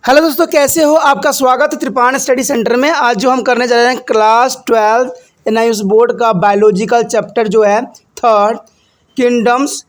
Hello दोस्तों, कैसे हो? आपका स्वागत है त्रिपाण स्टडी सेंटर में। आज जो हम करने जा रहे हैं क्लास 12 एनआईएस बोर्ड का बायोलॉजिकल चैप्टर जो है third, kingdoms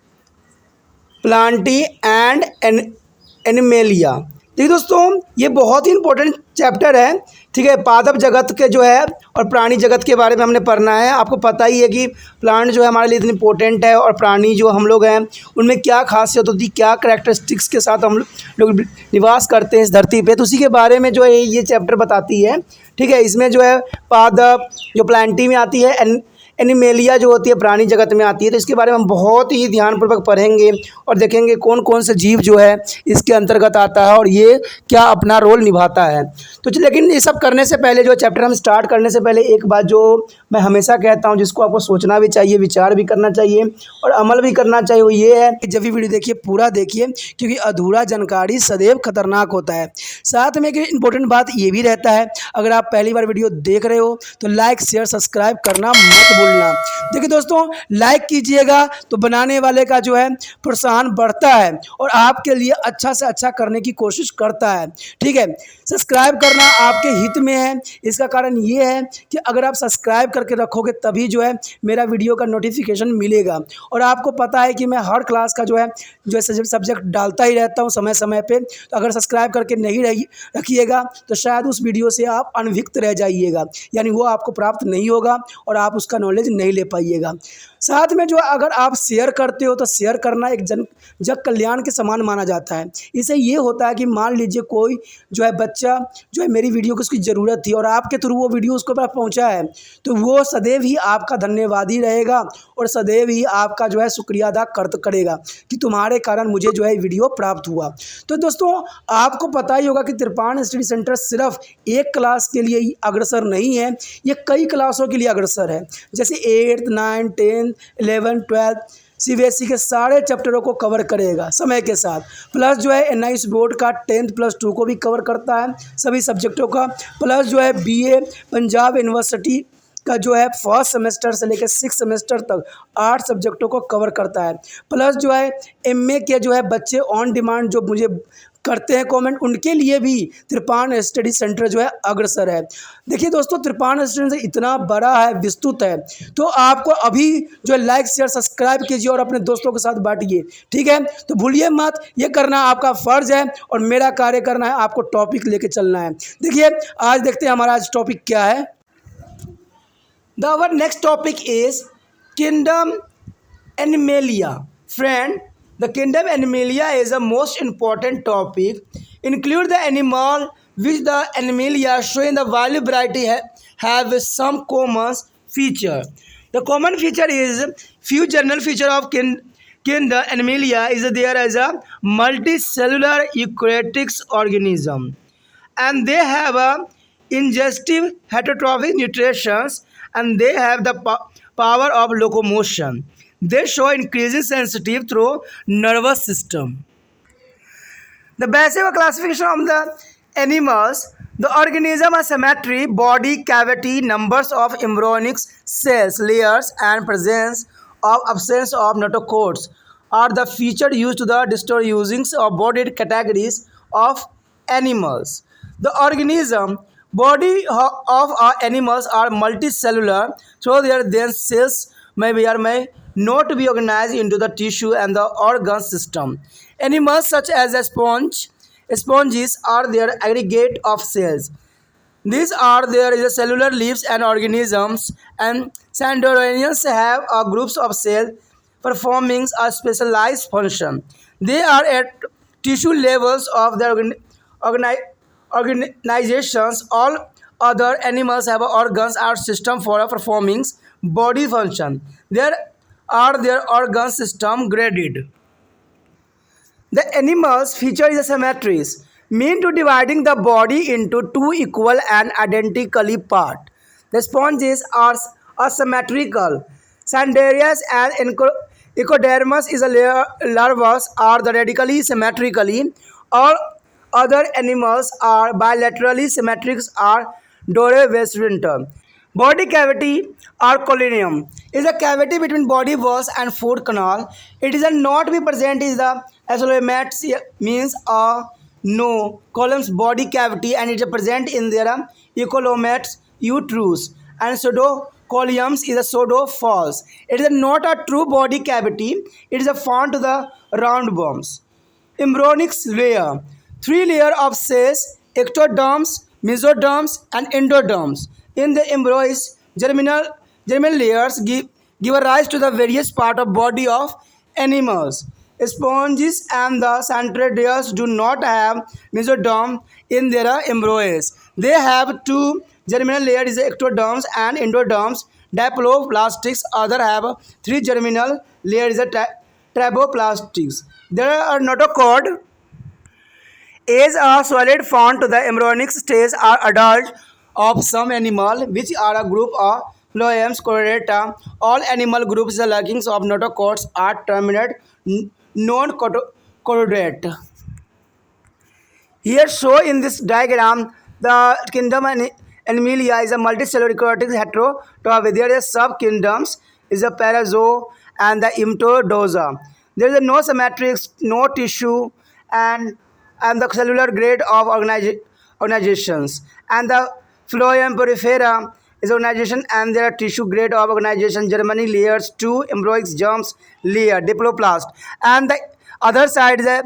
Plantae and animalia. देखिए दोस्तों, ये बहुत ही इंपॉर्टेंट चैप्टर है। ठीक है, पादप जगत के जो है और प्राणी जगत के बारे में हमने पढ़ना है। आपको पता ही है कि प्लांट जो है हमारे लिए इतनी इंपॉर्टेंट है और प्राणी जो हम लोग हैं उनमें क्या खासियत होती है, क्या करैक्टरिस्टिक्स के साथ हम लोग निवास करते हैं इस धरती पे, तो उसी के बारे में जो है ये चैप्टर बताती है। ठीक है, इसमें जो है पादप जो प्लांटी में आती है, एनिमेलिया जो होती है प्राणी जगत में आती है। तो इसके बारे में हम बहुत ही ध्यानपूर्वक पढ़ेंगे और देखेंगे कौन कौन से जीव जो है इसके अंतर्गत आता है और ये क्या अपना रोल निभाता है। तो लेकिन ये सब करने से पहले, जो चैप्टर हम स्टार्ट करने से पहले, एक बात जो मैं हमेशा कहता हूँ, जिसको आपको सोचना भी चाहिए, विचार भी करना चाहिए और अमल भी करना चाहिए, वो ये है कि जब भी वीडियो देखिए पूरा देखिए, क्योंकि अधूरा जानकारी सदैव खतरनाक होता है। साथ में एक इंपॉर्टेंट बात ये भी रहता है, अगर आप पहली बार वीडियो देख रहे हो तो लाइक शेयर सब्सक्राइब करना मत भूलना। देखिए दोस्तों, लाइक कीजिएगा तो बनाने वाले का जो है प्रोत्साहन बढ़ता है और आपके लिए अच्छा से अच्छा करने की कोशिश करता है। ठीक है, सब्सक्राइब करना आपके हित में है। इसका कारण ये है कि अगर आप सब्सक्राइब करके रखोगे तभी जो है मेरा वीडियो का नोटिफिकेशन मिलेगा। और आपको पता है कि मैं हर क्लास का जो है सब्जेक्ट डालता ही रहता हूँ समय समय पे। तो अगर सब्सक्राइब करके नहीं रखिएगा तो शायद उस वीडियो से आप अनभिज्ञ रह जाइएगा, यानी वो आपको प्राप्त नहीं होगा और आप उसका नॉलेज नहीं ले पाइएगा। साथ में जो अगर आप शेयर करते हो तो शेयर करना एक जग कल्याण के समान माना जाता है। इससे ये होता है कि मान लीजिए कोई जो है बच्चा जो है मेरी वीडियो को उसकी ज़रूरत थी और आपके थ्रू वो वीडियो उसको पास पहुंचा है, तो वो सदैव ही आपका धन्यवादी रहेगा और सदैव ही आपका जो है शुक्रिया अदा करेगा कि तुम्हारे कारण मुझे जो है वीडियो प्राप्त हुआ। तो दोस्तों, आपको पता ही होगा कि त्रिपाण स्टडी सेंटर सिर्फ एक क्लास के लिए ही अग्रसर नहीं है, ये कई क्लासों के लिए अग्रसर है। जैसे 8th 9th 10th 11th 12th CBSE के सारे चैप्टरों को कवर करेगा समय के साथ। प्लस जो है एनआईएस बोर्ड का 10th+2 को भी कवर करता है, सभी सब्जेक्टों का। प्लस जो है बीए पंजाब यूनिवर्सिटी का जो है फर्स्ट सेमेस्टर से लेकर 6th सेमेस्टर तक 8 सब्जेक्टों को कवर करता है। प्लस जो है एमए के जो है बच्चे ऑन डिमांड जो मुझे करते हैं कमेंट, उनके लिए भी त्रिपाण स्टडी सेंटर जो है अग्रसर है। देखिए दोस्तों, त्रिपाण स्टडी सेंटर इतना बड़ा है, विस्तृत है, तो आपको अभी जो है लाइक शेयर सब्सक्राइब कीजिए और अपने दोस्तों के साथ बांटिए। ठीक है, तो भूलिए मत, ये करना आपका फ़र्ज है और मेरा कार्य करना है आपको टॉपिक लेके चलना है। देखिए, आज देखते हैं हमारा आज टॉपिक क्या है। Our next topic is kingdom Animalia. Friend, the kingdom Animalia is the most important topic. Include the animal which the Animalia showing the wide variety have some common feature. The common feature is few general feature of kingdom Animalia is there as a multicellular eukaryotic organism, and they have a ingestive heterotrophic nutritions, and they have the power of locomotion. They show increasing sensitive through nervous system. The basic classification of the animals: the organism has symmetry, body cavity, numbers of embryonic cells, layers, and presence of absence of notochords are the feature used to the distinguishing of body categories of animals. The organism body of animals are multicellular, so their dense cells may not be organized into the tissue and the organ system. Animals such as sponges are their aggregate of cells. These are their cellular leaves and organisms, and Sandoranians have groups of cells performing a specialized function. They are at tissue levels of their organizations. All other animals have organs or system for performing body function. There are their organ system graded. The animals feature is symmetries, mean to dividing the body into two equal and identically part. The sponges are asymmetrical. Sandarias and Ecodermus is a larvas are the radically symmetrically. All other animals are bilaterally symmetric or dorsiventral. Body cavity or colonium is a cavity between body walls and food canal. It is a not be present is the axillomats, means no columns body cavity and it is present in their ecolomates uterus, and pseudocolyms is a pseudo false. It is not a true body cavity, it is a found to the roundworms. Embryonic layer, three layer of cells, ectoderms, mesoderms and endoderms. In the embryos, germinal layers give rise to the various part of body of animals. Sponges and the centradias do not have mesoderm in their embryos. They have two germinal layers, ectoderms and endoderms. Diploplastics other have three germinal layers, traboplastics. There are notochord is a solid found to the embryonic stage or adult of some animal, which are a group of phloems chordata. All animal groups, the workings of notochords are terminate non-chordate. Here show in this diagram, the kingdom Animalia is a multicellular eukaryotic heterotrophs. There are sub-kingdoms is a parazoa and the Emtodoxa. There is no symmetrics, no tissue, and the cellular grade of organizations. And the phloem porifera is organization and their tissue grade of organization. Germany layers, two embryonic germs layer, diploplast. And the other side is a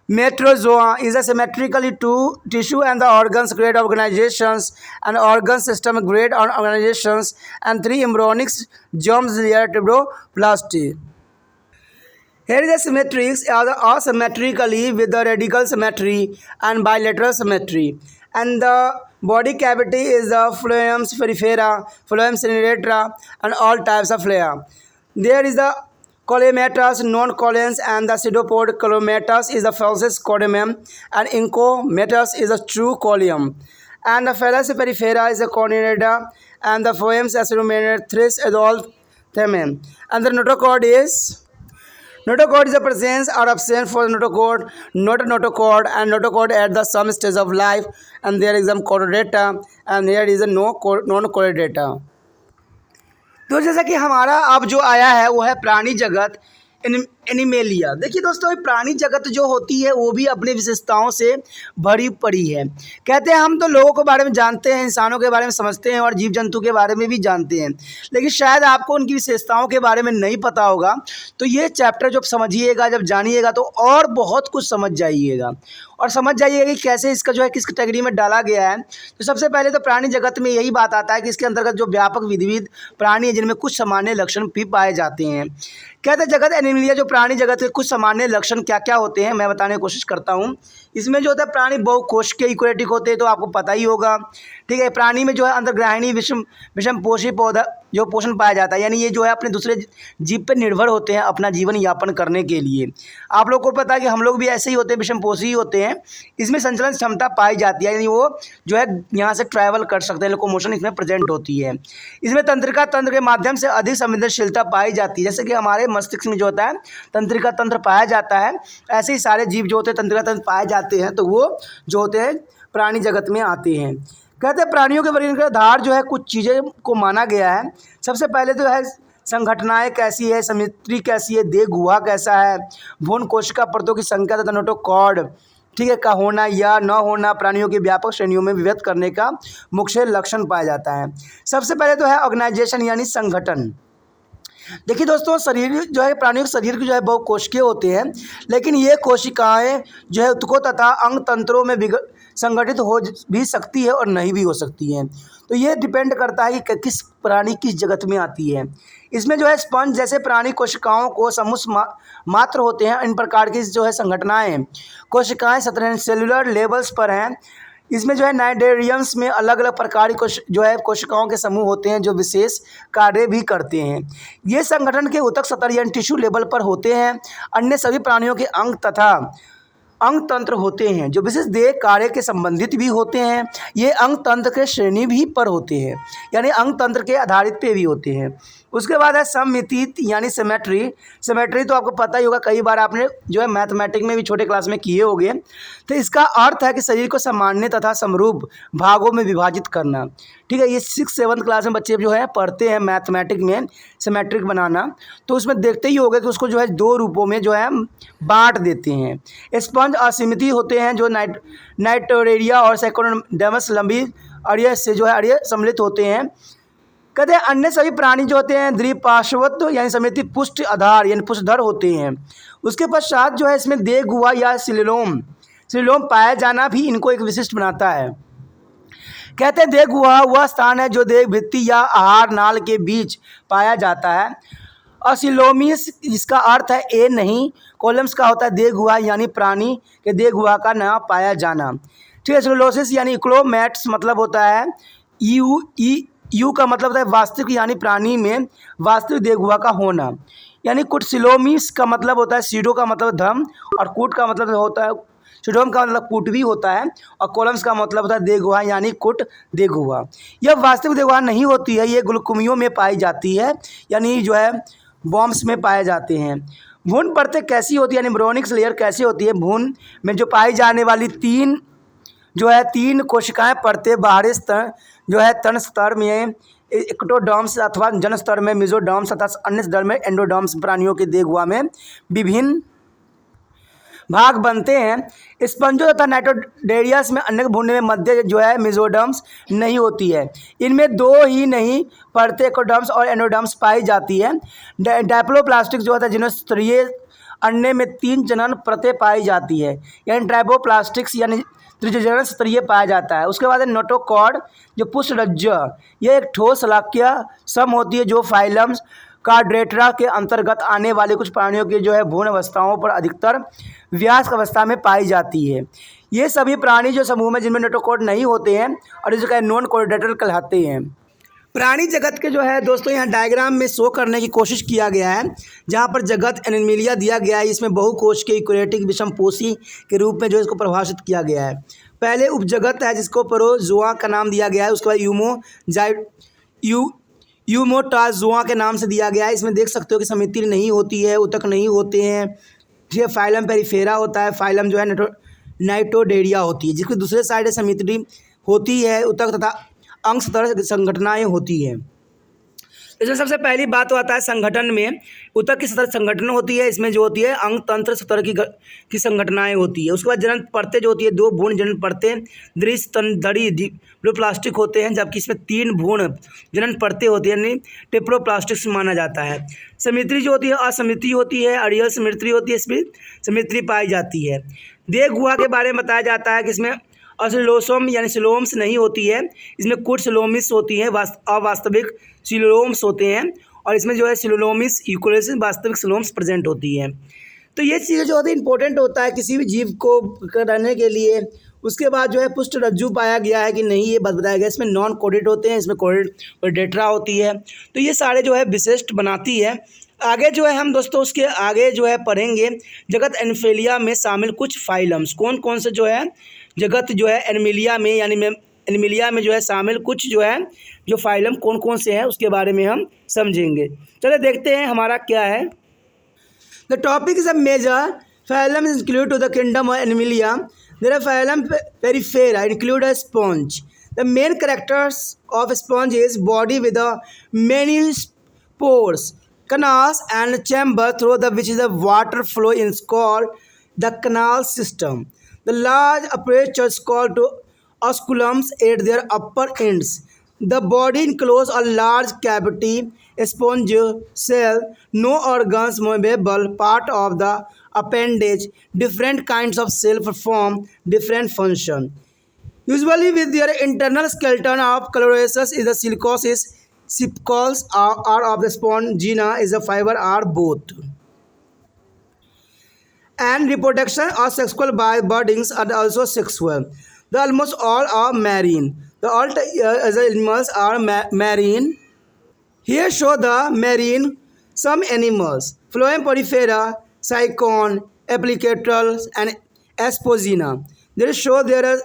Metrozoa is a symmetrically two tissue and the organs grade organizations and organ system grade organizations and three embryonic germs layer triploplasty. Here is the symmetries are asymmetrically with the radical symmetry and bilateral symmetry. And the body cavity is the phloems perifera, phloems cinerata and all types of flea. There is the Coleomatus, non-colons, and the pseudopod Coleomatus is the falsest coleum, and Incomatus is a true coleum. And the Phallus perifera is a conidata, and the Phoems acidominate, Thris is all themen. And the notochord is the presence or absence for notochord, not a notochord, and notochord at the some stage of life, and there is some chordata, and there is a non-chordata. तो जैसा कि हमारा अब जो आया है वो है प्राणी जगत एनिमेलिया। देखिए दोस्तों, ये प्राणी जगत जो होती है वो भी अपनी विशेषताओं से भरी पड़ी है। कहते हैं हम तो लोगों के बारे में जानते हैं, इंसानों के बारे में समझते हैं और जीव जंतु के बारे में भी जानते हैं, लेकिन शायद आपको उनकी विशेषताओं के बारे में नहीं पता होगा। तो ये चैप्टर जब समझिएगा, जब जानिएगा तो और बहुत कुछ समझ जाइएगा और समझ जाइएगा कि कैसे इसका जो है किस कैटेगरी में डाला गया है। तो सबसे पहले तो प्राणी जगत में यही बात आता है कि इसके अंतर्गत जो व्यापक विविध प्राणी है जिनमें कुछ सामान्य लक्षण भी पाए जाते हैं। कहते हैं जगत एनिमलिया जो प्राणी जगत के कुछ सामान्य लक्षण क्या क्या होते हैं मैं बताने की कोशिश करता हूँ। इसमें जो होता है प्राणी बहुकोशिकीय यूकेरियोटिक होते हैं, तो आपको पता ही होगा, ठीक है। प्राणी में जो है अंतर्ग्राहिणी विषम पोषी पौधा जो पोषण पाया जाता है, यानी ये जो है अपने दूसरे जीव पर निर्भर होते हैं अपना जीवन यापन करने के लिए। आप लोग को पता है कि हम लोग भी ऐसे ही होते हैं, विषम पोषी होते हैं। इसमें संचलन क्षमता पाई जाती है, यानी वो जो है यहाँ से ट्रैवल कर सकते हैं, लोकोमोशन इसमें प्रेजेंट होती है। इसमें तंत्रिका तंत्र के माध्यम से अधिक संवेदनशीलता पाई जाती है, जैसे कि हमारे मस्तिष्क में जो होता है तंत्रिका तंत्र पाया जाता है, ऐसे ही सारे जीव जो होते हैं तंत्रिका तंत्र पाए जाते हैं, तो वो जो होते हैं प्राणी जगत में आते हैं। कहते हैं प्राणियों के वर्गीकरण का आधार जो है कुछ चीज़ें को माना गया है। सबसे पहले तो है संघटनाएं कैसी है, समिति कैसी है, देह गुहा कैसा है, भ्रूण कोशिका परतों की संख्या तथा नोटोकॉर्ड, ठीक है, का होना या न होना प्राणियों की व्यापक श्रेणियों में विभक्त करने का मुख्य लक्षण पाया जाता है। सबसे पहले तो है ऑर्गेनाइजेशन यानी संगठन। देखिए दोस्तों, शरीर जो है प्राणियों के शरीर के जो है बहुकोशिकीय होते हैं, लेकिन ये कोशिकाएं जो है उत्कों तथा अंग तंत्रों में संगठित हो भी सकती है और नहीं भी हो सकती हैं। तो ये डिपेंड करता है कि किस प्राणी किस जगत में आती है। इसमें जो है स्पंज जैसे प्राणी कोशिकाओं को समूह मात्र होते हैं। इन प्रकार की जो है संघटनाएं कोशिकाएं सतह सेलुलर लेवल्स पर हैं। इसमें जो है नाइडेरियम्स में अलग अलग प्रकार की जो है कोशिकाओं के समूह होते हैं जो विशेष कार्य भी करते हैं। ये संगठन के ऊतक सतह यानी टिश्यू लेवल पर होते हैं। अन्य सभी प्राणियों के अंग तथा अंग तंत्र होते हैं जो विशेष देह कार्य के संबंधित भी होते हैं। ये अंग तंत्र के श्रेणी भी पर होते हैं, यानी अंग तंत्र के आधारित पे भी होते हैं। उसके बाद है सममिति यानी सिमेट्री। सिमेट्री तो आपको पता ही होगा, कई बार आपने जो है मैथमेटिक्स में भी छोटे क्लास में किए होंगे। तो इसका अर्थ है कि शरीर को सामान्य तथा समरूप भागों में विभाजित करना। ठीक है, ये 6-7 क्लास में बच्चे जो है पढ़ते हैं मैथमेटिक्स में सिमेट्रिक बनाना, तो उसमें देखते ही होगा कि उसको जो है 2 रूपों में जो है बांट देते हैं। स्पंज असीमित होते हैं जो नाइट्रोडेरिया और सेकोडर्मस लंबी अड़िया से जो है अड़िया सम्मिलित होते हैं। कहते हैं अन्य सभी प्राणी जो होते हैं द्विपार्श्वत्व यानी समिति पुष्ट आधार यानी पुष्टधर होते हैं। उसके पश्चात जो है इसमें देह गुहा या सिलोम पाया जाना भी इनको एक विशिष्ट बनाता है। कहते हैं देह गुहा वह स्थान है जो देह भित्ति या आहार नाल के बीच पाया जाता है। असिलोमिस जिसका अर्थ है ए नहीं, कॉलम्स का होता है देह गुहा यानी प्राणी के देह गुहा का न पाया जाना। ठीक है, सिलोसिस यानी इक्लोमैट्स मतलब होता है यू का मतलब होता है वास्तविक यानी प्राणी में वास्तविक देह गुहा का होना। यानी कुट सिलोमिस का मतलब होता है सीडो का मतलब धम, और कूट का मतलब होता है सिडोम का मतलब कूट भी होता है, और कोलम्स का मतलब होता है देह गुहा यानी कुट देह गुहा। यह वास्तविक देह गुहा नहीं होती है, ये ग्लूकोमियों में पाई जाती है यानी जो है बॉम्ब्स में पाए जाते हैं। भ्रूण परतें कैसी होती है यानी ब्रोनिक्स लेयर कैसी होती है? भ्रूण में जो पाई जाने वाली 3 कोशिकाएं परतें बाहरी स्तर जो है तन स्तर में एक्टोडर्म्स अथवा जन स्तर में मेसोडर्म्स तथा अन्य स्तर में एंडोडर्म्स प्राणियों के देह गुहा में विभिन्न भाग बनते हैं। स्पंजों तथा नाइट्रोडेरियस में अन्य भूनने में मध्य जो है मेसोडर्म्स नहीं होती है। इनमें 2 ही नहीं परतें एक्टोडर्म्स और एंडोडर्म्स पाई जाती है। डायप्लोप्लास्टिक जो होता है जिन्हें स्तरीय अन्य में 3 जनन परतें पाई जाती है, यानी डायप्लोप्लास्टिक्स यानी त्रिजनन स्तरीय पाया जाता है। उसके बाद है नोटोकॉर्ड जो पुष्परज्जु, यह एक ठोस शलाक्य सम होती है जो फाइलम्स कार्डेट्रा के अंतर्गत आने वाले कुछ प्राणियों की जो है भ्रूण अवस्थाओं पर अधिकतर वयस्क अवस्था में पाई जाती है। ये सभी प्राणी जो समूह में जिनमें नोटोकॉर्ड नहीं होते हैं और जिसका नॉन कोऑर्डिनेटर कहलाते हैं। प्राणी जगत के जो है दोस्तों यहाँ डायग्राम में शो करने की कोशिश किया गया है, जहाँ पर जगत एनिमलिया दिया गया है, इसमें बहुकोश के यूकैरियोटिक विषमपोषी के रूप में जो इसको परिभाषित किया गया है। पहले उपजगत है जिसको प्रोजोआ का नाम दिया गया है, उसके बाद यूमोटाजोआ के नाम से दिया गया है। इसमें देख सकते हो कि समिति नहीं होती है, उतक नहीं होते हैं। ठीक है, फाइलम पेरिफेरा होता है, फाइलम जो है नाइट्रोडेरिया होती है, जिसकी दूसरे साइड समिति होती है, उतक तथा अंश तरह संगठनाएँ होती हैं। इसमें सबसे पहली बात तो आता है संगठन में, उतक की सतह संगठन होती है, इसमें जो होती है अंग तंत्र सतह की संगठनाएँ होती है। उसके बाद जनन परतें जो होती है 2 भ्रूण जनन परतें दृश्य स्तनधरी डिप्लोप्लास्टिक होते हैं, जबकि इसमें 3 भ्रूण जनन परतें होती है यानी डिप्लोप्लास्टिक माना जाता है। समिति जो होती है असमिति होती है, अड़ियल समिति होती है, इसमें समिति पाई जाती है। देह गुहा के बारे में बताया जाता है कि इसमें असिलोसोम यानी सिलोम्स नहीं होती है, इसमें कुट सिलोमिस होती है, अवास्तविक सिलोम्स होते हैं, और इसमें जो है सिलोमिस यूकोलिस वास्तविक सिलोम्स प्रेजेंट होती है। तो ये चीज़ें जो होती है इंपॉर्टेंट होता है किसी भी जीव को रहने के लिए। उसके बाद जो है पुष्ट रज्जु पाया गया है कि नहीं ये बताया गया, इसमें नॉन कोडेट होते हैं, इसमें कोडेट्रा होती है। तो ये सारे जो है विशिष्ट बनाती है। आगे जो है हम दोस्तों उसके आगे जो है पढ़ेंगे जगत एनिमलिया में शामिल कुछ फाइलम्स, कौन कौन से जो है जगत जो है एनिमलिया में यानी एनिमलिया में जो है शामिल कुछ जो है जो फाइलम कौन कौन से हैं उसके बारे में हम समझेंगे। चलिए देखते हैं हमारा क्या है। The topic is a major phylum is include to the kingdom of animalia. There are phylum porifera include a sponge. The main characters of sponge is body with a many pores, canals and chamber through the which is the water flow is called the canal system. The large apertures called to osculums at their upper ends. The body encloses a large cavity, sponge cell, no organs movable part of the appendage. Different kinds of cell perform different function. Usually with their internal skeleton of chlorosis is the silicosis. Sepals are of the spongina is a fiber are both. And reproduction or sexual buddings are also sexual. The almost all are marine. The all animals are marine. Here show the marine some animals: phloem porifera, cycon, applicators, and asposina. They show there are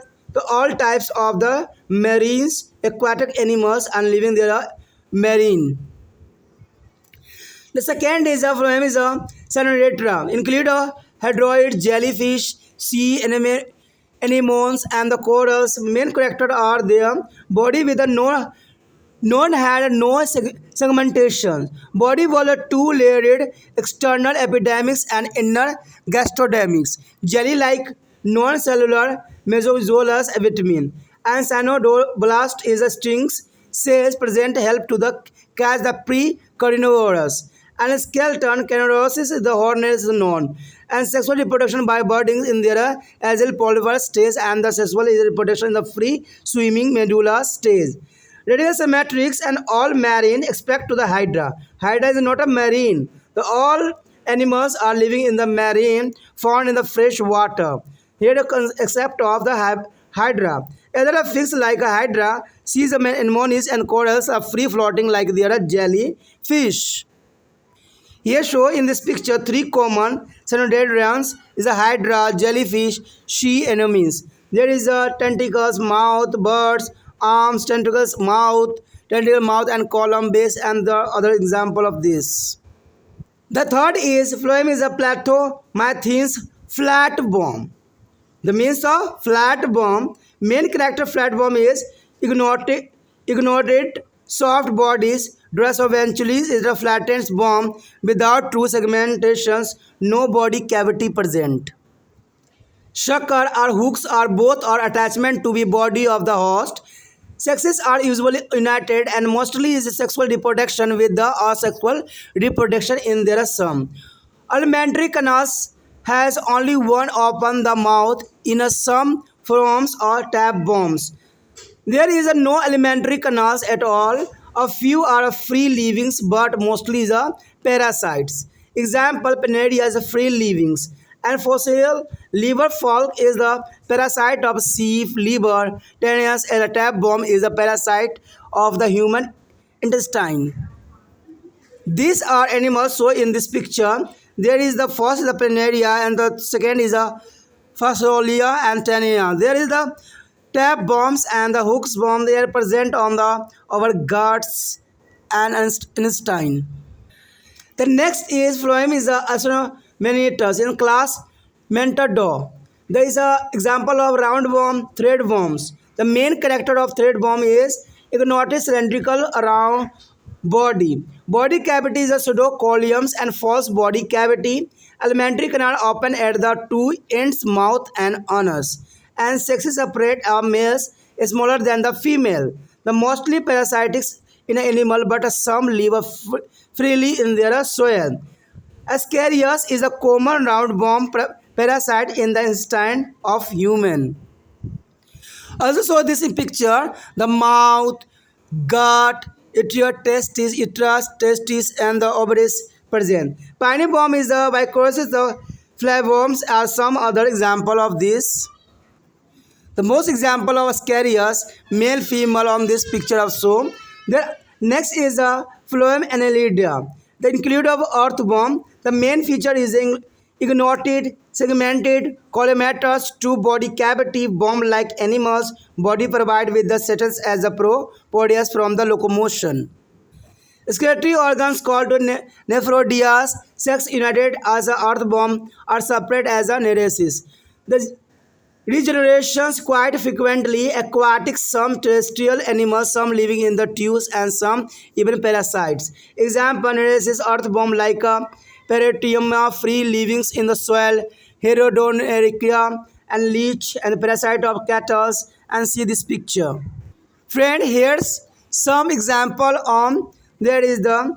all types of the marines, aquatic animals, and living there are marine. The second is a phloem is a Cyanodatra, include a hadroid, jellyfish, sea anemones, and the corals. Main character are their body with a non had no segmentation. Body was a two-layered external epidermis and inner gastrodermis. Jelly-like non-cellular mesozoolous vitamin. And cyanoblast is a strings cells present help to the catch the pre-carnivorous. And skeleton canorosis is the hornet is known. And sexual reproduction by budding in their azale polymer stage and the sexual reproduction in the free swimming medulla stage. Radial symmetrics and all marine except to the hydra. Hydra is not a marine. The all animals are living in the marine, found in the fresh water. Here the except of the hydra. Either a fish like a hydra, seas anemones and corals are free floating like they are jellyfish. Here show in this picture three common cyanodendrons is a hydra, jellyfish, sea anemones. There is a tentacles, mouth, birds, arms, tentacles, mouth, tentacle mouth and column base and the other example of this. The third is phloem is a platomythenes flat bomb. The means of flat bomb, main character flat bomb is ignored soft bodies. Dress eventually is a flattened bomb without true segmentations, no body cavity present. Sucker or hooks are both or attachment to the body of the host. Sexes are usually united and mostly is sexual reproduction with the asexual reproduction in their sum. Alimentary canals has only one open the mouth in a some forms or tap bombs. There is no alimentary canals at all. A few are free livings, but mostly is parasites. Example: Paneria is a free livings, and fossil liver folk is the parasite of sheep liver. Tetanus and a tap bomb is a parasite of the human intestine. These are animals shown in this picture. There is the first is the Planaria and the second is a Fasolia and Tania. There is the tap bombs and the hooks bomb. They are present on the our guts and intestine. The next is phloem is a Astromenetus in class Mentador. There is a example of round worm, thread worms. The main character of thread worm is ignotus cylindrical around body. Body cavity is a pseudocolyms and false body cavity. Alimentary canal open at the two ends, mouth and anus. And sexes separate are males smaller than the female. The mostly parasitic in an animal, but some live freely in their soil. Ascarius is a common roundworm parasite in the intestine of human. Also saw this in picture, the mouth, gut, uterus, testis, and the ovaries present. Piney bomb is the vicosis, the flyworms are some other example of this. The most example of Ascarius, male, female on this picture of so. The next is a phloem annelida. The include of earthworm. The main feature is ignoted, segmented, colomatous, two body cavity, bomb-like animals. Body provide with the settles as a podius from the locomotion. Excretory organs called nephrodias, sex united as a earthworm, are separate as a neresis. The regenerations quite frequently aquatic, some terrestrial animals, some living in the tubes and some even parasites. Example: Neresis earthworm like a Paratiuma, free livings in the soil, Herodonerica and leech and parasite of cattle. And see this picture. Friend, here's some example on there is the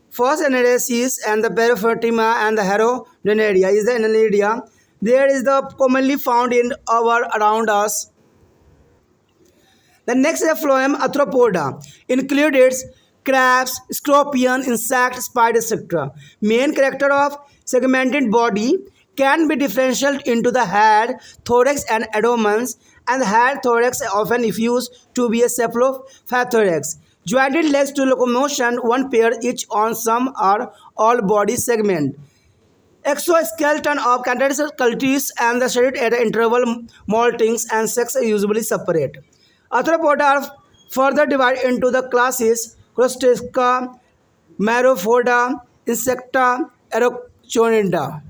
first Neresis and the Parafertima and the Herodoneria is the Annelida. There is the commonly found in our around us. The next is the phloem arthropoda, includes crabs, scorpion, insect, spider, etc. Main character of segmented body can be differentiated into the head, thorax, and abdomens, and the head thorax often used to be a cephalothorax. Jointed legs to locomotion, one pair each on some or all body segment. Exoskeleton of cultists and the shaded at interval moltings and sex are usually separate. Arthropoda are further divided into the classes Crustacea, Myrophoda, Insecta Erochionida.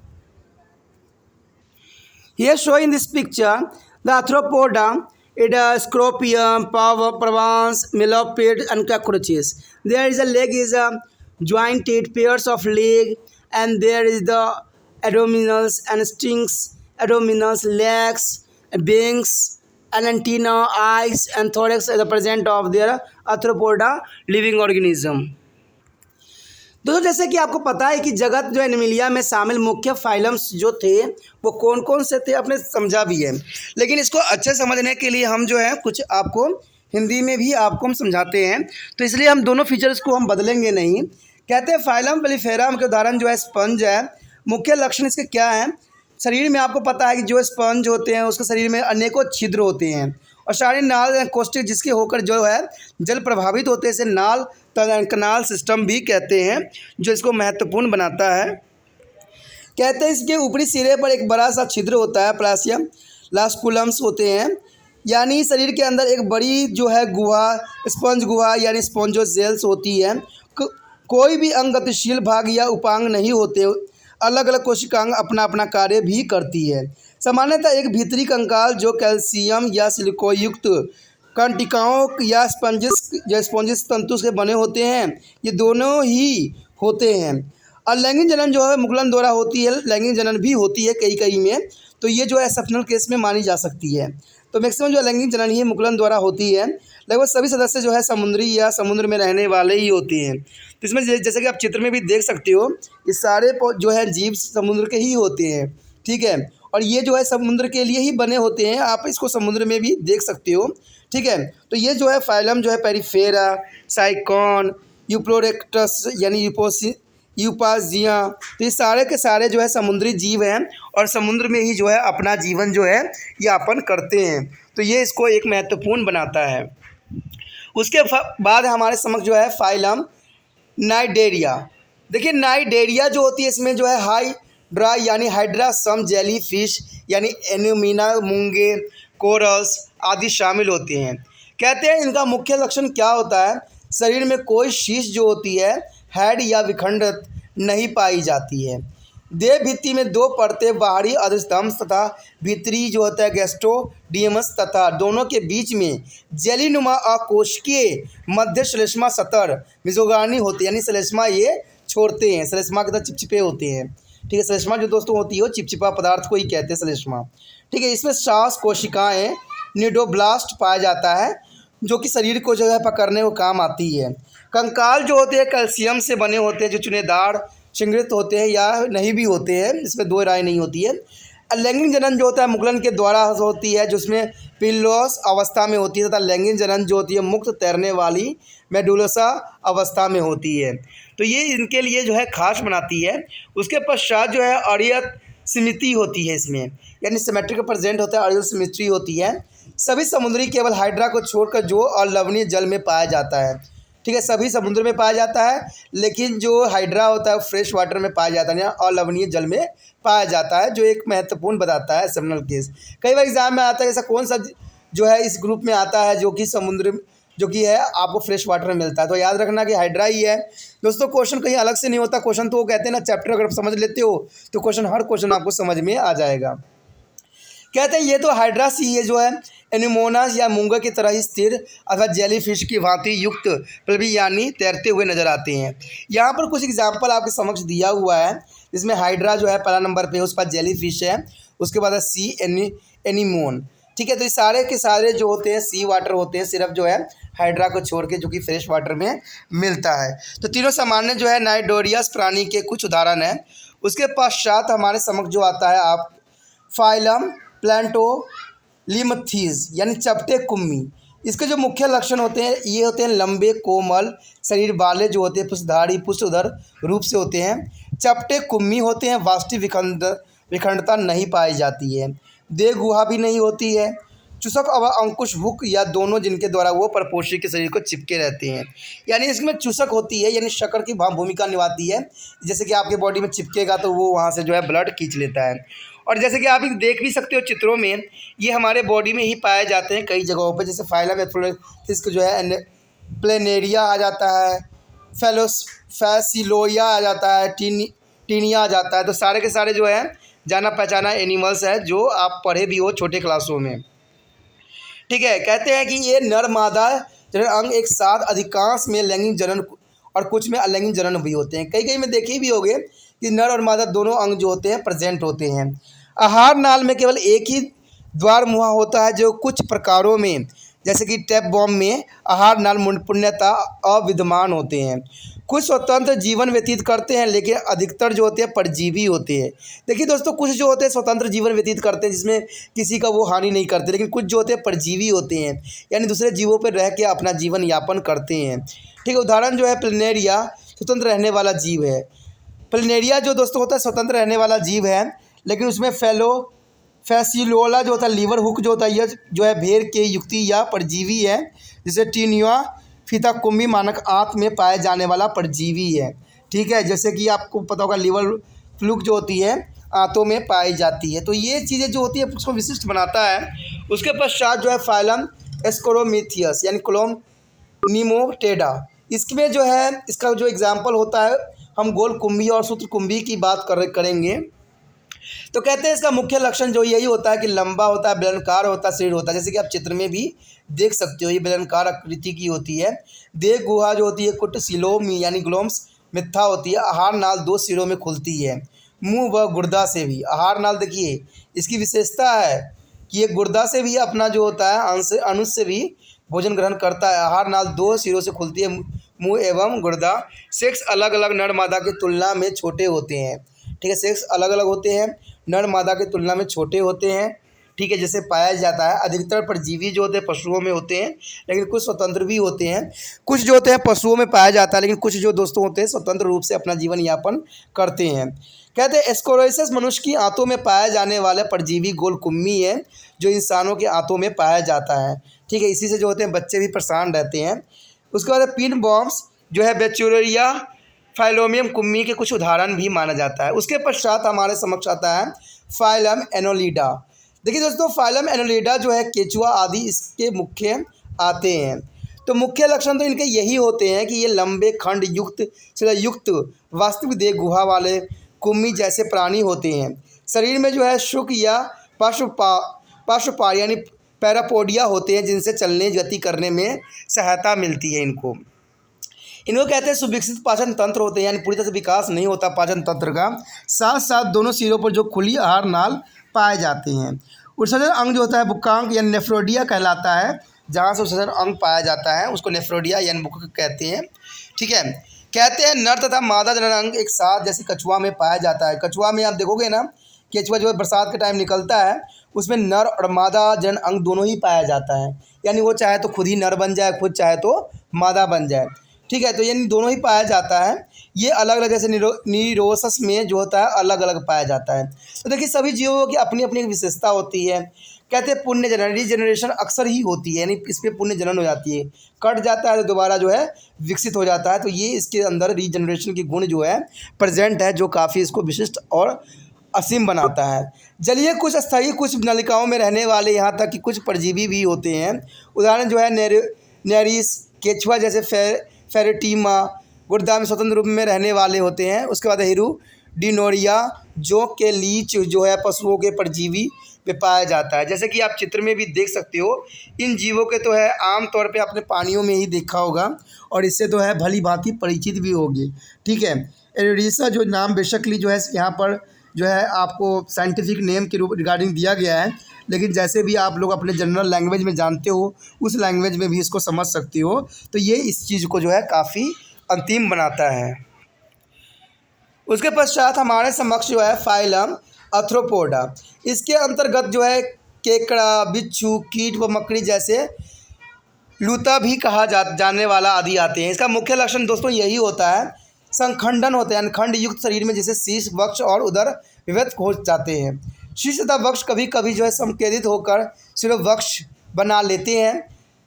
Here shown in this picture, the arthropoda, it scorpion, prawns, millipede, and cockroaches. There is a leg is a jointed pairs of leg, and there is the abdominals and stings, abdominals, legs, wings, and antenna, eyes, and thorax are the present of their arthropoda living organism. दोस्तों जैसे कि आपको पता है कि जगत जो Animalia में शामिल मुख्य फाइलम्स जो थे वो कौन कौन से थे, आपने समझा भी है, लेकिन इसको अच्छे समझने के लिए हम जो है कुछ आपको हिंदी में भी आपको हम समझाते हैं, तो इसलिए हम दोनों फीचर्स को हम बदलेंगे नहीं। कहते हैं फाइलम पेलिफेरम के उदाहरण जो है स्पंज है। मुख्य लक्षण इसके क्या हैं? शरीर में आपको पता है कि जो स्पंज होते हैं उसके शरीर में अनेकों छिद्र होते हैं, और सारे नाल कोष्ठक जिसके होकर जो है जल प्रभावित होते हैं, इसे नाल कनाल सिस्टम भी कहते हैं, जो इसको महत्वपूर्ण बनाता है। कहते हैं इसके ऊपरी सिरे पर एक बड़ा सा छिद्र होता है, प्लासियम लास्कुलम्स होते हैं, यानी शरीर के अंदर एक बड़ी जो है गुहा, स्पंज गुहा यानी स्पॉन्जोसेल्स होती है। कोई भी अंग गतिशील भाग या उपांग नहीं होते, अलग अलग कोशिकांग अपना अपना कार्य भी करती है। सामान्यतः एक भीतरी कंकाल जो कैल्शियम या सिलिकोयुक्त कंटिकाओं या स्पॉन्जिस तंतु से बने होते हैं, ये दोनों ही होते हैं। और लैंगिक जनन जो है मुकुलन द्वारा होती है, लैंगिक जनन भी होती है कई कई में, तो ये जो है एक्सेप्शनल केस में मानी जा सकती है। तो मैक्सिमम जो लैंगिक जनन ही मुकुलन द्वारा होती है। लगभग सभी सदस्य जो है समुद्री या समुद्र में रहने वाले ही होते हैं। तो इसमें जैसे कि आप चित्र में भी देख सकते हो, ये सारे जो है जीव समुद्र के ही होते हैं, ठीक है, और ये जो है समुद्र के लिए ही बने होते हैं, आप इसको समुद्र में भी देख सकते हो, ठीक है। तो ये जो है फाइलम जो है पेरिफेरा, साइकॉन, यूप्लोरेक्टस यानी यूपाजिया, तो ये सारे के सारे जो है समुद्री जीव हैं और समुद्र में ही जो है अपना जीवन जो है यापन करते हैं, तो ये इसको एक महत्वपूर्ण बनाता है। उसके बाद हमारे समक्ष जो है फाइलम नाइडेरिया। देखिए नाइडेरिया जो होती है इसमें जो है हाइड्रा यानी हाइड्रा सम जेली फिश यानी एनुमिना, मूंगे, कोरल्स आदि शामिल होते हैं। कहते हैं इनका मुख्य लक्षण क्या होता है? शरीर में कोई शीश जो होती है हेड या विखंडित नहीं पाई जाती है। देह भित्ति में दो परतें, बाहरी अधस्तंभ तथा भीतरी जो होता है गैस्ट्रोडियमस, तथा दोनों के बीच में जेलीनुमा अकोशिकीय मध्य श्लेष्मा सतर मिजोगानी होती है, यानी श्लेष्मा ये छोड़ते हैं, श्लेष्मा के तरह चिपचिपे होते हैं, ठीक है। श्लेष्मा जो दोस्तों होती है वो चिपचिपा पदार्थ को ही कहते हैं श्लेष्मा, ठीक है। इसमें श्वास कोशिकाएँ निडोब्लास्ट पाया जाता है, जो कि शरीर को जो है पकड़ने को काम आती है। कंकाल जो होते हैं कैल्शियम से बने होते हैं, जो चुनेदार श्रृंखलित होते हैं या नहीं भी होते हैं, इसमें दो राय नहीं होती है। लैंगिक जनन जो होता है मुकुलन के द्वारा होती है, जिसमें पिल्लोस अवस्था में होती है, तथा लैंगिक जनन जो होती है मुक्त तैरने वाली मेडुलोसा अवस्था में होती है, तो ये इनके लिए जो है खास बनाती है। उसके पश्चात जो है अरियत सिमिति होती है इसमें, यानी सिमेट्रिक प्रेजेंट होता है, अरियल सिमिट्री होती है। सभी समुद्री केवल हाइड्रा को छोड़कर जो अलवणीय जल में पाया जाता है, ठीक है, सभी समुद्र में पाया जाता है, लेकिन जो हाइड्रा होता है फ्रेश वाटर में पाया जाता है, अलवणीय जल में पाया जाता है, जो एक महत्वपूर्ण बताता है एक्सेप्शनल केस। कई बार एग्जाम में आता है ऐसा कौन सा जो है इस ग्रुप में आता है जो कि समुद्र जो कि है आपको फ्रेश वाटर में मिलता है, तो याद रखना कि हाइड्रा ही है। दोस्तों क्वेश्चन कहीं अलग से नहीं होता, क्वेश्चन तो वो कहते हैं ना चैप्टर अगर आप समझ लेते हो तो क्वेश्चन हर क्वेश्चन आपको समझ में आ जाएगा। कहते हैं ये तो हाइड्रा सी है जो है एनिमोनास या मूंगा की तरह ही स्थिर अथवा जेलीफिश की भांति युक्त प्रभी यानी तैरते हुए नजर आते हैं। यहाँ पर कुछ एग्जाम्पल आपके समक्ष दिया हुआ है, जिसमें हाइड्रा जो है पहला नंबर पे है, उसके बाद जेलीफिश है, उसके बाद है सी एनीमोन, ठीक है। तो ये सारे के सारे जो होते हैं सी वाटर होते हैं, सिर्फ जो है हाइड्रा को छोड़ के जो कि फ्रेश वाटर में मिलता है। तो तीनों सामान्य जो है नाइडोरियस प्राणी के कुछ उदाहरण हैं। उसके पश्चात हमारे समक्ष जो आता है आप फाइलम प्लैंटोलिमथीज यानी चपटे कुम्मी। इसके जो मुख्य लक्षण होते हैं ये होते हैं लंबे कोमल शरीर वाले जो होते हैं पुष्पधारी पुष्पधर रूप से होते हैं, चपटे कुम्मी होते हैं, वास्तविक विखंडता नहीं पाई जाती है, देह गुहा भी नहीं होती है, चूसक और अंकुश हुक या दोनों जिनके द्वारा वो परपोषी के शरीर को चिपके रहते हैं, यानी इसमें चूसक होती है यानी शक्कर की भूमिका निभाती है, जैसे कि आपके बॉडी में चिपकेगा तो वो वहाँ से जो है ब्लड खींच लेता है। और जैसे कि आप देख भी सकते हो चित्रों में, ये हमारे बॉडी में ही पाए जाते हैं कई जगहों पर, जैसे फाइलम एथलेटिक्स जो है प्लेनेरिया आ जाता है, फैसिलोया आ जाता है, टीनिया आ जाता है। तो सारे के सारे जो है जाना पहचाना एनिमल्स है जो आप पढ़े भी हो छोटे क्लासों में। ठीक है, कहते हैं कि ये नर मादा जनन अंग एक साथ अधिकांश में लैंगिक जनन और कुछ में अलैंगिक जनन भी होते हैं। कई कई में देखे भी होंगे कि नर और मादा दोनों अंग जो होते हैं प्रेजेंट होते हैं। आहार नाल में केवल एक ही द्वार मुहा होता है, जो कुछ प्रकारों में जैसे कि टैपवॉर्म में आहार नाल पूर्णतः अविद्यमान होते हैं। कुछ स्वतंत्र जीवन व्यतीत करते हैं, लेकिन अधिकतर जो होते हैं परजीवी होते हैं। देखिए दोस्तों, कुछ जो होते हैं स्वतंत्र जीवन व्यतीत करते हैं जिसमें किसी का वो हानि नहीं करते, लेकिन कुछ जो होते हैं परजीवी होते हैं, यानी दूसरे जीवों पर रह के अपना जीवन यापन करते हैं। ठीक है, उदाहरण जो है प्लेनेरिया स्वतंत्र रहने वाला जीव है। प्लेनेरिया जो दोस्तों होता है स्वतंत्र रहने वाला जीव है, लेकिन उसमें फैसिलोला जो होता है लीवर हुक जो होता है यह जो है भेड़ के युक्ति या परजीवी है, जिसे टीनिया फीताकुम्बी मानक आंत में पाए जाने वाला परजीवी है। ठीक है, जैसे कि आपको पता होगा लीवर फ्लूक जो होती है आंतों में पाई जाती है। तो ये चीज़ें जो होती है उसको विशिष्ट बनाता है। उसके पश्चात जो है फाइलम एस्कोरोमीथियस यानी क्लोम निमोटेडा, इसमें जो है इसका जो एग्जाम्पल होता है, हम गोल कुंभी और सूत्र कुंभी की बात करेंगे। तो कहते हैं इसका मुख्य लक्षण जो यही होता है कि लंबा होता है, बेलनाकार होता है, शरीर होता है, जैसे कि आप चित्र में भी देख सकते हो ये बेलनाकार आकृति की होती है। देह गुहा जो होती है कुट सिलोम यानी ग्लोम्स मिथ्या होती है। आहार नाल दो सिरों में खुलती है, मुंह व गुर्दा से भी। आहार नाल देखिए इसकी विशेषता है कि ये गुर्दा से भी अपना जो होता है अनुज से भी भोजन ग्रहण करता है। आहार नाल दो सिरों से खुलती है, मुंह एवं गुर्दा। सेक्स अलग अलग नर मादा की तुलना में छोटे होते हैं। ठीक है, सेक्स अलग अलग होते हैं, नर मादा की तुलना में छोटे होते हैं। ठीक है, जैसे पाया जाता है। अधिकतर परजीवी जो होते हैं पशुओं में होते हैं, लेकिन कुछ स्वतंत्र भी होते हैं। कुछ जो होते हैं पशुओं में पाया जाता है, लेकिन कुछ जो दोस्तों होते हैं स्वतंत्र रूप से अपना जीवन यापन करते हैं। कहते हैं एस्कोरोइसिस मनुष्य की आंतों में पाया जाने वाला परजीवी गोल कुम्मी है, जो इंसानों के आंतों में पाया जाता है। ठीक है, इसी से जो होते हैं बच्चे भी परेशान रहते हैं। उसके बाद पिन बॉम्ब्स जो है बैक्टीरिया फाइलोमियम कुम्मी के कुछ उदाहरण भी माना जाता है। उसके पश्चात हमारे समक्ष आता है फाइलम एनोलिडा। देखिए दोस्तों, फाइलम एनोलिडा जो है केचुआ आदि इसके मुख्य आते हैं। तो मुख्य लक्षण तो इनके यही होते हैं कि ये लंबे खंड युक्त वास्तविक देह गुहा वाले कुम्मी जैसे प्राणी होते हैं। शरीर में जो है शुक या पार्श्वपार यानी पैरापोडिया होते हैं, जिनसे चलने गति करने में सहायता मिलती है इनको कहते हैं सुविकसित पाचन तंत्र होते हैं, यानी पूरी तरह से विकास नहीं होता पाचन तंत्र का। साथ साथ दोनों सिरों पर जो खुली आहार नाल पाए जाते हैं। उत्सर्जन अंग जो होता है बुक्कांक या नेफ्रोडिया कहलाता है। जहाँ से उत्सर्जन अंग पाया जाता है उसको नेफ्रोडिया यानी बुक्कांक कहते हैं। ठीक है, कहते हैं नर तथा मादा जनन अंग एक साथ जैसे कछुआ में पाया जाता है। कछुआ में आप देखोगे ना, केचुआ जो है बरसात के टाइम निकलता है, उसमें नर और मादा जनन अंग दोनों ही पाया जाता है, यानी वो चाहे तो खुद ही नर बन जाए, खुद चाहे तो मादा बन जाए। ठीक है, तो यानी दोनों ही पाया जाता है। ये अलग अलग जैसे नीरोसस में जो होता है अलग अलग पाया जाता है। तो देखिए सभी जीवों की अपनी अपनी विशेषता होती है। कहते हैं पुण्य जनन रीजनरेशन अक्सर ही होती है, यानी इस पर पुण्य जनन हो जाती है, कट जाता है तो दोबारा जो है विकसित हो जाता है। तो ये इसके अंदर रीजनरेशन की गुण जो है प्रेजेंट है, जो काफ़ी इसको विशिष्ट और असीम बनाता है। जलीय कुछ अस्थायी, कुछ नलिकाओं में रहने वाले, यहाँ तक कि कुछ परजीवी भी होते हैं। उदाहरण जो है नेरिस केचुआ जैसे फेरेटीमा गुर्दा में स्वतंत्र रूप में रहने वाले होते हैं। उसके बाद हिरुडिनोरिया जो के लीच जो है पशुओं के परजीवी में पाया जाता है। जैसे कि आप चित्र में भी देख सकते हो, इन जीवों के तो है आम तौर पे आपने पानियों में ही देखा होगा और इससे तो है भली भांति परिचित भी होगी। ठीक है, एरिसा जो नाम बेसिकली जो है यहाँ पर जो है आपको साइंटिफिक नेम के रूप रिगार्डिंग दिया गया है, लेकिन जैसे भी आप लोग अपने जनरल लैंग्वेज में जानते हो उस लैंग्वेज में भी इसको समझ सकते हो। तो ये इस चीज़ को जो है काफ़ी अंतिम बनाता है। उसके पश्चात हमारे समक्ष जो है फाइलम आर्थ्रोपोडा। इसके अंतर्गत जो है केकड़ा, बिच्छू, कीट व मकड़ी जैसे लूता भी कहा जाने वाला आदि आते हैं। इसका मुख्य लक्षण दोस्तों यही होता है, संखंडन होते हैं, खंड युक्त शरीर में जैसे शीर्ष, वक्ष और उदर विभक्त हो जाते हैं। शीर्ष तथा वक्ष कभी कभी जो है संकेंद्रित होकर सिर्फ वक्ष बना लेते हैं।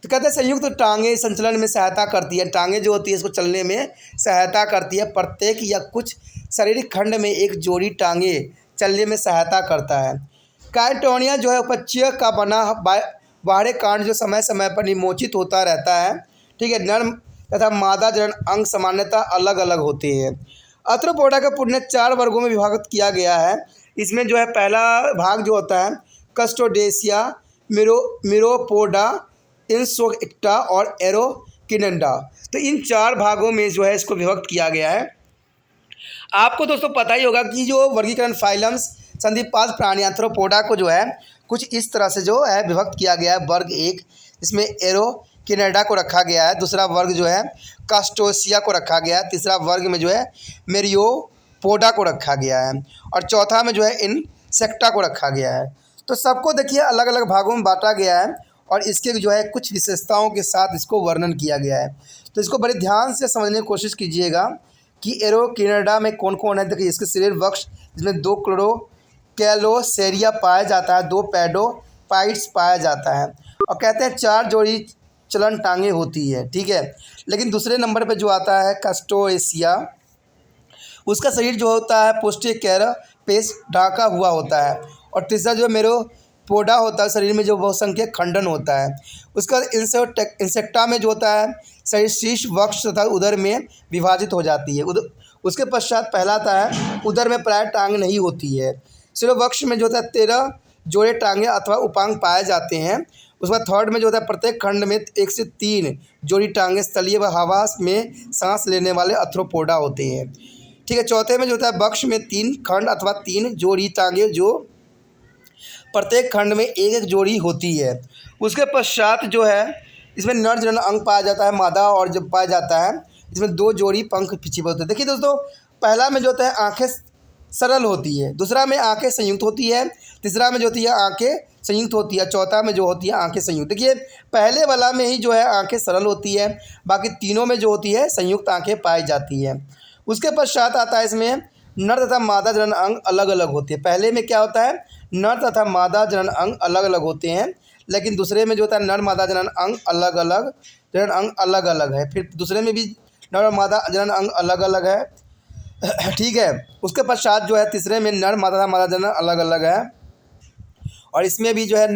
तो कहते हैं संयुक्त टांगे संचलन में सहायता करती है। टांगे जो होती है इसको चलने में सहायता करती है। प्रत्येक या कुछ शारीरिक खंड में एक जोड़ी टांगे चलने में सहायता करता है। काइटोनिया जो है उपच्य का बना बाहरी कांड जो समय समय पर निमोचित होता रहता है। ठीक है, तथा मादा जनन अंग सामान्यतः अलग अलग होते हैं। आर्थ्रोपोडा को पुनः 4 वर्गों में विभाजित किया गया है। इसमें जो है पहला भाग जो होता है कस्टोडेसिया, मिरोपोडा, इंसोक्टा और एरोकिनेंडा। तो इन 4 भागों में जो है इसको विभक्त किया गया है। आपको दोस्तों पता ही होगा कि जो वर्गीकरण फाइलम्स संधिपाद प्राणी आर्थ्रोपोडा को जो है कुछ इस तरह से जो है विभक्त किया गया है। वर्ग 1 इसमें एरोकिनेडा को रखा गया है, दूसरा वर्ग जो है कास्टोसिया को रखा गया है, तीसरा वर्ग में जो है मेरियोपोडा को रखा गया है और चौथा में जो है इंसेक्टा को रखा गया है। तो सबको देखिए अलग अलग भागों में बांटा गया है और इसके जो है कुछ विशेषताओं के साथ इसको वर्णन किया गया है। तो इसको बड़े ध्यान से समझने की कोशिश कीजिएगा कि एरोकिनेडा में कौन कौन है। देखिए इसके शरीर वक्ष जिसमें 2 कैलोसेरिया पाया जाता है, 2 पैडोपाइट्स पाया जाता है और कहते हैं 4 जोड़ी चलन टांगे होती है, ठीक है। लेकिन दूसरे नंबर पे जो आता है कास्टोएसिया, उसका शरीर जो होता है पोस्टीरियर कैरापेस ढाका हुआ होता है और तीसरा जो मेरोपोडा होता है शरीर में जो बहुसंख्यक खंडन होता है। उसका इंसेक्टा में जो होता है शरीर शीर्ष वक्ष तथा उदर में विभाजित हो जाती है। उसके पश्चात पहला आता है उदर में प्राय टांग नहीं होती है। शिरोवक्ष में जो होता है 13 जोड़े टांगे अथवा उपांग पाए जाते हैं। उसके बाद थर्ड में जो होता है प्रत्येक खंड में 1 से 3 जोड़ी टांगे स्थलीय व हवा में सांस लेने वाले आर्थ्रोपोडा होते हैं, ठीक है। चौथे में जो होता है वक्ष में 3 खंड अथवा 3 जोड़ी टांगे जो प्रत्येक खंड में 1 जोड़ी होती है। उसके पश्चात जो है इसमें नर जनन अंग पाया जाता है मादा और जब पाया जाता है इसमें 2 जोड़ी पंख पीछे होते हैं। देखिए दोस्तों पहला में जो होता है आँखें सरल होती है, दूसरा में आंखें संयुक्त होती है, तीसरा में जो होती है आंखें संयुक्त होती है, चौथा में जो होती है आंखें संयुक्त। देखिए पहले वाला में ही जो है आंखें सरल होती है, बाकी तीनों में जो होती है संयुक्त आंखें पाई जाती है। उसके पश्चात आता है इसमें नर तथा मादा जनन अंग अलग अलग होते हैं। पहले में क्या होता है नर तथा मादा जनन अंग अलग अलग होते हैं, लेकिन दूसरे में जो होता है नर मादा जनन अंग अलग अलग है। फिर दूसरे में भी नर और मादा जनन अंग अलग अलग है, ठीक है। उसके पश्चात जो है तीसरे में नर मादा जनन अलग अलग है और इसमें भी जो है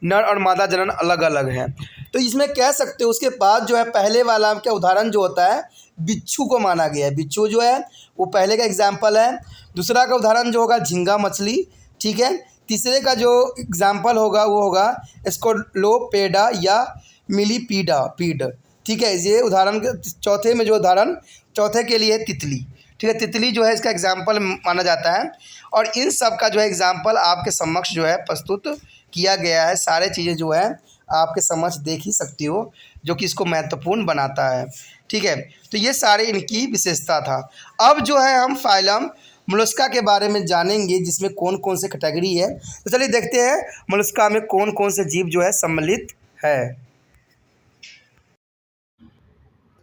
नर और मादा जनन अलग अलग है। तो इसमें कह सकते हो उसके बाद जो है पहले वाला का उदाहरण जो होता है बिच्छू को माना गया है। बिच्छू जो है वो पहले का एग्जाम्पल है। दूसरा का उदाहरण जो होगा झींगा मछली, ठीक है। तीसरे का जो एग्जाम्पल होगा वो होगा स्कोलोपेडा या मिलीपीड, ठीक है। ये उदाहरण चौथे में जो उदाहरण चौथे के लिए तितली, ठीक है। तितली जो है इसका एग्जाम्पल माना जाता है और इन सब का जो है एग्जाम्पल आपके समक्ष जो है प्रस्तुत किया गया है। सारे चीज़ें जो है आपके समक्ष देख ही सकती हो, जो कि इसको महत्वपूर्ण बनाता है, ठीक है। तो ये सारे इनकी विशेषता था। अब जो है हम फाइलम मोलस्का के बारे में जानेंगे जिसमें कौन कौन से कैटेगरी है। तो चलिए देखते हैं मोलस्का में कौन कौन से जीव जो है सम्मिलित है।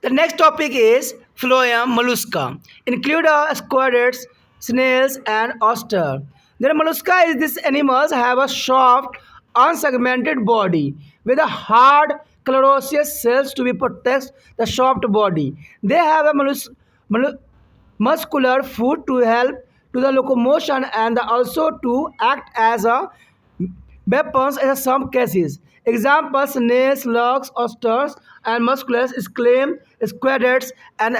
The next topic is phloem mollusca. Include squamates, snails, and oyster. The mollusca is these animals have a soft, unsegmented body with a hard, chlorosious cells to be protect the soft body. They have a muscular foot to help to the locomotion and also to act as a weapons in some cases. Examples: snails, slugs, oysters, and musculus, clams, squamates, and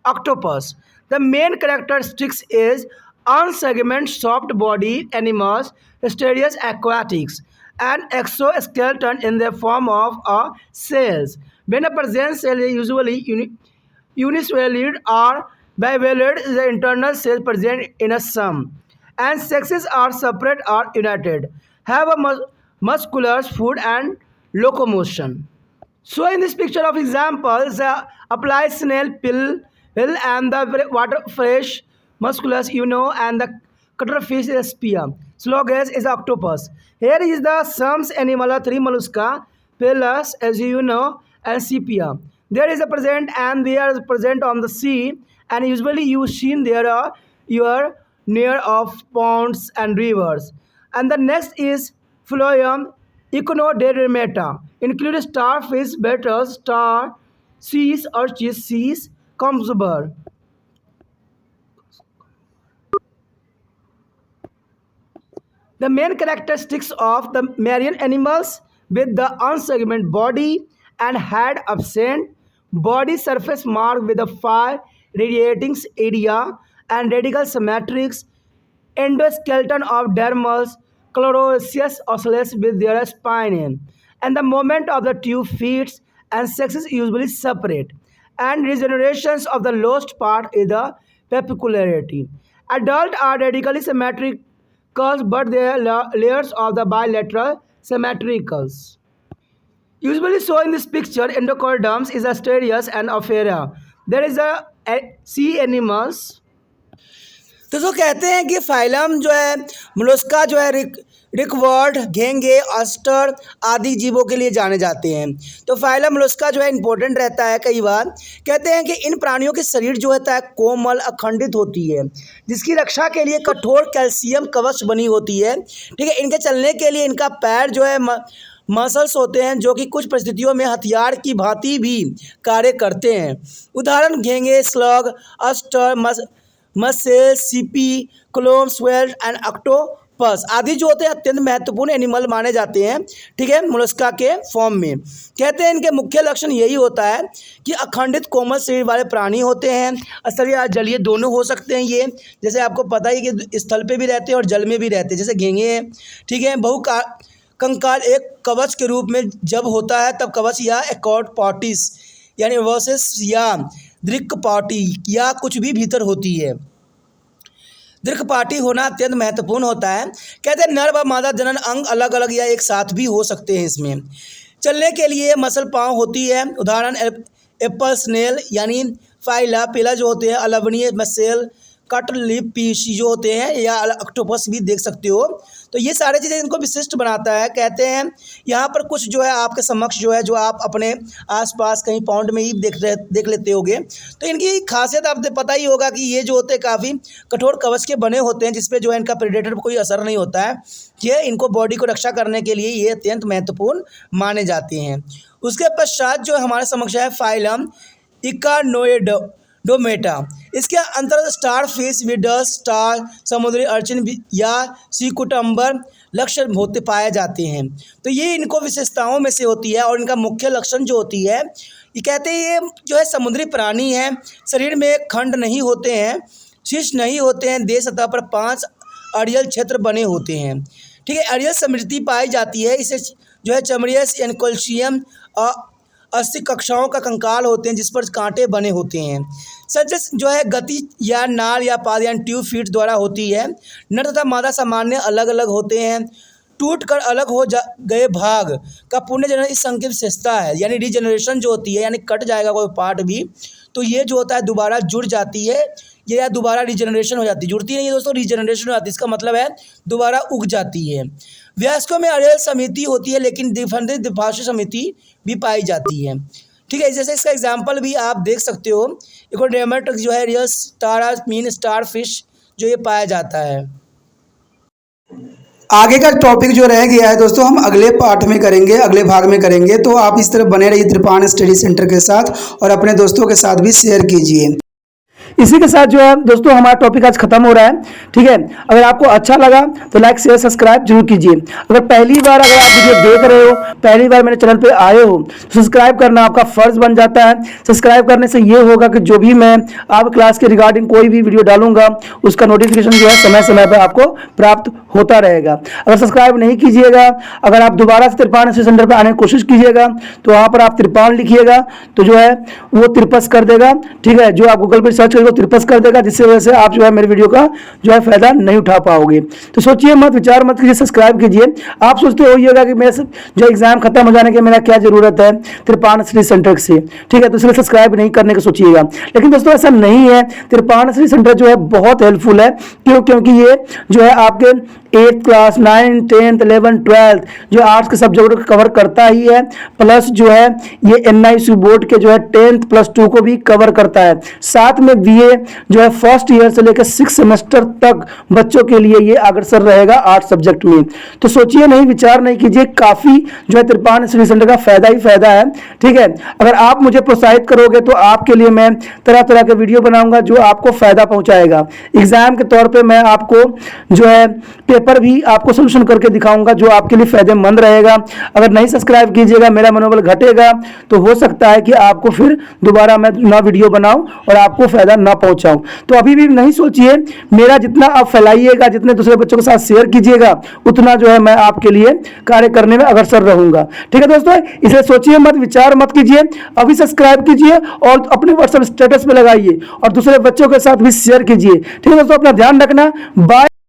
octopus. The main characteristics is unsegmented soft body animals, mysterious aquatics, and exoskeleton in the form of cells. When a present cell is usually unicellular or bivalent, the internal cells present in a sum, and sexes are separate or united, have a muscular foot and locomotion. So in this picture of examples, apply snail pill and the waterfish musculus, and the cuttlefish is spear. Slogus is octopus. Here is the sums animal, 3 mollusca, Pilus, as you know, and sepia. There is a present and they are present on the sea, and usually you seen there are your near of ponds and rivers. And the next is phloem Echinodermata, include starfish, beetles, star, seas, urchins, seas, cucumber. The main characteristics of the marine animals with the unsegmented body and head absent, body surface marked with a fire radiating area and radical symmetrics, endoskeleton of dermals, chlorosis oscillates with their spine, and the moment of the tube feeds and sexes usually separate, and regenerations of the lost part is the papicularity. Adults are radically symmetricals, but their layers of the bilateral symmetricals. Usually shown in this picture, endochordums is asterias and opheria. There is a sea animals. तो जो कहते हैं कि phylum जो है Mollusca जो है recovered, घेंगे, oyster आदि जीवों के लिए जाने जाते हैं। तो फाइलम मोलस्का जो है इंपॉर्टेंट रहता है। कई बार कहते हैं कि इन प्राणियों के शरीर जो होता है कोमल अखंडित होती है, जिसकी रक्षा के लिए कठोर कैल्शियम कवच बनी होती है। ठीक है, इनके चलने के लिए इनका पैर जो है मसल्स होते हैं, जो कि कुछ परिस्थितियों में हथियार की भांति भी कार्य करते हैं। उदाहरण घेंगे, स्लग, ऑस्टर, मसेल, सीपी, क्लोम, स्वेल एंड ऑक्टोपस आदि जो होते हैं अत्यंत महत्वपूर्ण एनिमल माने जाते हैं। ठीक है, मोलस्का के फॉर्म में। कहते हैं इनके मुख्य लक्षण यही होता है कि अखंडित कोमल शरीर वाले प्राणी होते हैं। स्तरीय या जलीय दोनों हो सकते हैं ये, जैसे आपको पता ही कि स्थल पे भी रहते हैं और जल में भी रहते हैं, जैसे घेंगे हैं। ठीक है, कंकाल एक कवच के रूप में जब होता है तब कवच या एकॉर्ड पार्टिस यानी वर्सेस या दृक् पार्टी या कुछ भी भीतर होती है। दृक् पार्टी होना अत्यंत महत्वपूर्ण होता है। कहते हैं नर व मादा जनन अंग अलग अलग या एक साथ भी हो सकते हैं। इसमें चलने के लिए मसल पाँव होती है। उदाहरण एप्पल स्नेल यानी फाइला, पेला जो होते हैं, अलवनीय, मसेल, कट लिप पीस जो होते हैं, या ऑक्टोपस भी देख सकते हो। तो ये सारी चीज़ें इनको विशिष्ट बनाता है। कहते हैं यहाँ पर कुछ जो है आपके समक्ष जो है, जो आप अपने आसपास कहीं पॉन्ड में ही देख लेते होगे। तो इनकी खासियत आपको पता ही होगा कि ये जो होते हैं काफ़ी कठोर कवच के बने होते हैं, जिसपे जो है इनका प्रेडेटर पर कोई असर नहीं होता है। ये इनको बॉडी को रक्षा करने के लिए ये अत्यंत महत्वपूर्ण माने जाते हैं। उसके पश्चात जो हमारे समक्ष है फाइलम इकानोइडोमेटा। इसके अंतर्गत स्टार फिश, विडस, स्टार, समुद्री अर्चिन या सीकुटम्बर लक्षण होते पाए जाते हैं। तो ये इनको विशेषताओं में से होती है। और इनका मुख्य लक्षण जो होती है, ये कहते हैं ये जो है समुद्री प्राणी है। शरीर में खंड नहीं होते हैं, शीर्ष नहीं होते हैं। देह सतह पर 5 अड़ियल क्षेत्र बने होते हैं। ठीक है, अड़ियल समृद्धि पाई जाती है। इसे जो है चमड़ियस यानी कैल्शियम 80 कक्षाओं का कंकाल होते हैं, जिस पर कांटे बने होते हैं। संचय जो है गति या नाल या पाद यानी ट्यूब फीट द्वारा होती है। नर तथा मादा सामान्य अलग अलग होते हैं। टूट कर अलग हो गए भाग का पुनर्जनन इस संघ की विशेषता है। यानी रीजनरेशन जो होती है, यानी कट जाएगा कोई पार्ट भी तो ये जो होता है दोबारा जुड़ जाती है, ये या दोबारा रीजनरेशन हो जाती है। जुड़ती नहीं है दोस्तों, रीजनरेशन हो जाती है। इसका मतलब है दोबारा उग जाती है। वयस्कों में अड़ियल समिति होती है, लेकिन द्विभाषी समिति भी पाई जाती है। ठीक है, जैसे इसका एग्जाम्पल भी आप देख सकते हो। इकोडेमट जो है real star mean star fish जो ये पाया जाता है। आगे का टॉपिक जो रह गया है दोस्तों, हम अगले पार्ट में करेंगे, अगले भाग में करेंगे। तो आप इस तरह बने रहिए त्रिपाण स्टडी सेंटर के साथ और अपने दोस्तों के साथ भी शेयर कीजिए। इसी के साथ जो है दोस्तों हमारा टॉपिक आज खत्म हो रहा है। ठीक है, अगर आपको अच्छा लगा तो लाइक शेयर सब्सक्राइब जरूर कीजिए। अगर पहली बार अगर आप वीडियो देख रहे हो, पहली बार मेरे चैनल पे आए हो, तो सब्सक्राइब करना आपका फर्ज बन जाता है। सब्सक्राइब करने से ये होगा कि जो भी मैं आप क्लास के रिगार्डिंग कोई भी वीडियो डालूंगा उसका नोटिफिकेशन जो है समय समय पर आपको प्राप्त होता रहेगा। अगर सब्सक्राइब नहीं कीजिएगा, अगर आप दोबारा से त्रिपाण स्टडी सेंटर पर आने की कोशिश कीजिएगा तो वहाँ पर आप त्रिपाण लिखिएगा तो जो है वो त्रिपस कर देगा। ठीक है, जो आप गूगल पर सर्च करेंगे त्रिपस कर देगा, जिससे वजह से आप जो है मेरे वीडियो का जो है फायदा नहीं उठा पाओगे। तो सोचिए मत, विचार मत कीजिए, सब्सक्राइब कीजिए। आप सोचते होइएगा कि मेरे जो एग्जाम खत्म हो जाने के मेरा क्या जरूरत है त्रिपाण स्टडी सेंटर से। ठीक है, तो इसलिए सब्सक्राइब नहीं करने का सोचिएगा। लेकिन दोस्तों ऐसा नहीं है, त्रिपाण स्टडी सेंटर जो है बहुत हेल्पफुल है। क्योंकि ये जो है आपके 8th class, 9th, 10th, 11th, 12th जो आर्ट्स के सब्जेक्ट को कवर करता ही है, प्लस जो है ये NIC बोर्ड के जो है 10th+2 को भी कवर करता है। साथ में ये जो है फर्स्ट ईयर से लेकर 6 सेमेस्टर तक बच्चों के लिए ये अग्रसर रहेगा 8 सब्जेक्ट में। तो सोचिए नहीं, विचार नहीं कीजिए, काफ़ी जो है त्रिपाण स्टडी सेंटर का फायदा ही फायदा है। ठीक है, अगर आप मुझे प्रोत्साहित करोगे तो आपके लिए मैं तरह तरह के वीडियो बनाऊंगा जो आपको फायदा पहुंचाएगा। एग्जाम के तौर पे मैं आपको जो है पेपर भी आपको सोल्यूशन करके दिखाऊंगा जो आपके लिए फायदेमंद रहेगा। अगर नहीं सब्सक्राइब कीजिएगा, मेरा मनोबल घटेगा, तो हो सकता है कि आपको फिर दोबारा मैं ना वीडियो बनाऊं और आपको फायदा ना पहुंचाऊं। तो अभी भी नहीं सोचिए, मेरा जितना आप फैलाइएगा, जितने दूसरे बच्चों के साथ शेयर कीजिएगा, उतना जो है मैं आपके लिए कार्य करने में अग्रसर रहूंगा। ठीक है दोस्तों, इसलिए सोचिए मत, विचार मत कीजिए, अभी सब्सक्राइब कीजिए और अपने व्हाट्सएप स्टेटस पे लगाइए और दूसरे बच्चों के साथ भी शेयर कीजिए। ठीक है दोस्तों, अपना ध्यान रखना। बाय।